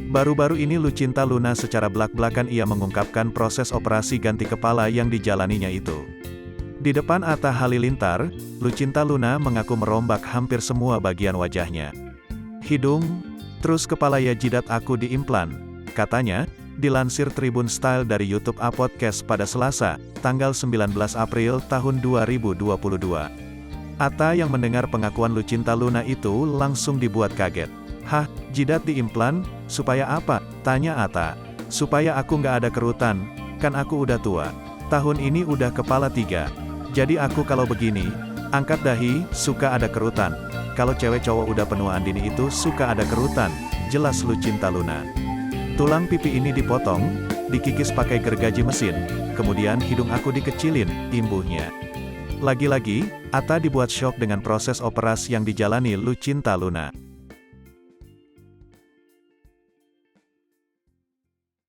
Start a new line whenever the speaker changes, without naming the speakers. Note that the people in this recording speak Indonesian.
Baru-baru ini Lucinta Luna secara belak-belakan ia mengungkapkan proses operasi ganti kepala yang dijalaninya itu. Di depan Atta Halilintar, Lucinta Luna mengaku merombak hampir semua bagian wajahnya. Hidung, terus kepala ya jidat aku diimplan, katanya, dilansir Tribun Style dari YouTube A Podcast pada Selasa, tanggal 19 April tahun 2022. Atta yang mendengar pengakuan Lucinta Luna itu langsung dibuat kaget. "Hah, jidat diimplan? Supaya apa?" tanya Atta. "Supaya aku nggak ada kerutan, kan aku udah tua. Tahun ini udah kepala 3. Jadi aku kalau begini, angkat dahi, suka ada kerutan. Kalau cewek cowok udah penuaan dini itu suka ada kerutan," jelas Lucinta Luna. "Tulang pipi ini dipotong, dikikis pakai gergaji mesin, kemudian hidung aku dikecilin," imbuhnya. Lagi-lagi, Atta dibuat syok dengan proses operasi yang dijalani Lucinta Luna.